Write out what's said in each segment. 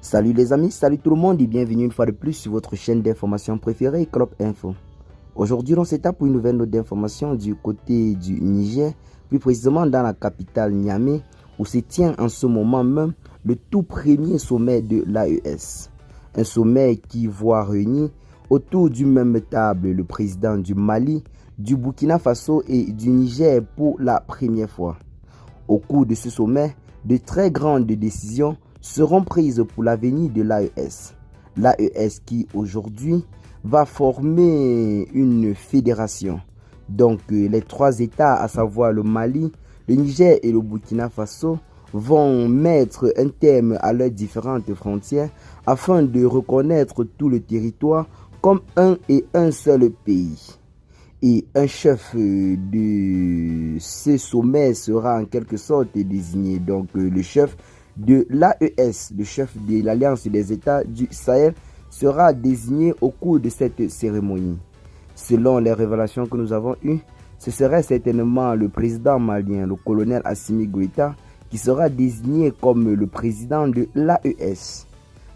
Salut les amis, salut tout le monde et bienvenue une fois de plus sur votre chaîne d'information préférée, Clop Info. Aujourd'hui, on s'étape pour une nouvelle note d'information du côté du Niger, plus précisément dans la capitale Niamey, où se tient en ce moment même le tout premier sommet de l'AES. Un sommet qui voit réunir autour d'une même table le président du Mali, du Burkina Faso et du Niger pour la première fois. Au cours de ce sommet, de très grandes décisions seront prises pour l'avenir de l'AES. L'AES qui aujourd'hui va former une fédération. Donc les trois États, à savoir le Mali, le Niger et le Burkina Faso, vont mettre un terme à leurs différentes frontières afin de reconnaître tout le territoire comme un et un seul pays. Et un chef de ce sommet sera en quelque sorte désigné. Donc le chef de l'AES, le chef de l'Alliance des États du Sahel, sera désigné au cours de cette cérémonie. Selon les révélations que nous avons eues, ce serait certainement le président malien, le colonel Assimi Goïta, qui sera désigné comme le président de l'AES.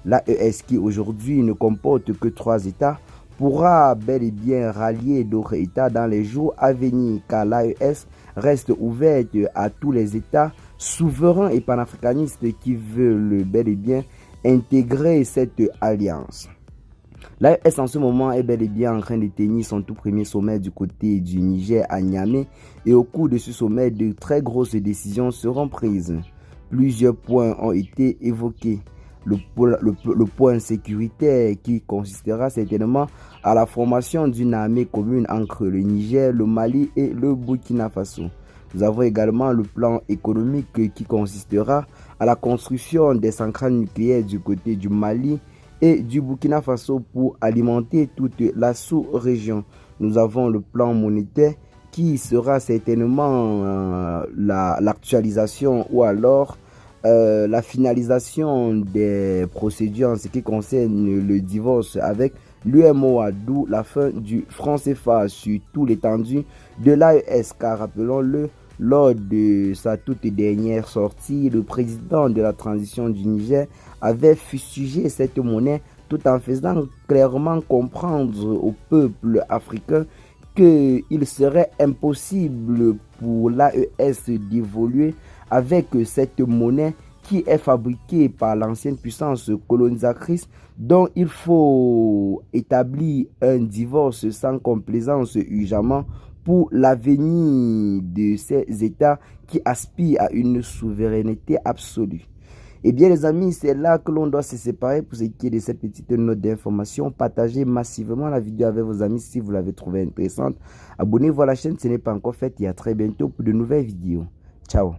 L'AES qui aujourd'hui ne comporte que 3 États, pourra bel et bien rallier d'autres États dans les jours à venir, car l'AES reste ouverte à tous les États souverains et panafricanistes qui veulent bel et bien intégrer cette alliance. L'AES en ce moment est bel et bien en train de tenir son tout premier sommet du côté du Niger à Niamey, et au cours de ce sommet, de très grosses décisions seront prises. Plusieurs points ont été évoqués. Le point sécuritaire qui consistera certainement à la formation d'une armée commune entre le Niger, le Mali et le Burkina Faso. Nous avons également le plan économique qui consistera à la construction des centrales nucléaires du côté du Mali et du Burkina Faso pour alimenter toute la sous-région. Nous avons le plan monétaire qui sera certainement l'actualisation ou alors la finalisation des procédures en ce qui concerne le divorce avec l'UMOA, d'où la fin du franc CFA sur tout l'étendue de l'AES, car rappelons-le, lors de sa toute dernière sortie, le président de la transition du Niger avait fustigé cette monnaie tout en faisant clairement comprendre au peuple africain qu'il serait impossible pour l'AES d'évoluer avec cette monnaie qui est fabriquée par l'ancienne puissance colonisatrice, dont il faut établir un divorce sans complaisance urgemment pour l'avenir de ces États qui aspirent à une souveraineté absolue. Et bien les amis, c'est là que l'on doit se séparer pour ce qui est de cette petite note d'information. Partagez massivement la vidéo avec vos amis si vous l'avez trouvée intéressante. Abonnez-vous à la chaîne si ce n'est pas encore fait et à très bientôt pour de nouvelles vidéos. Ciao.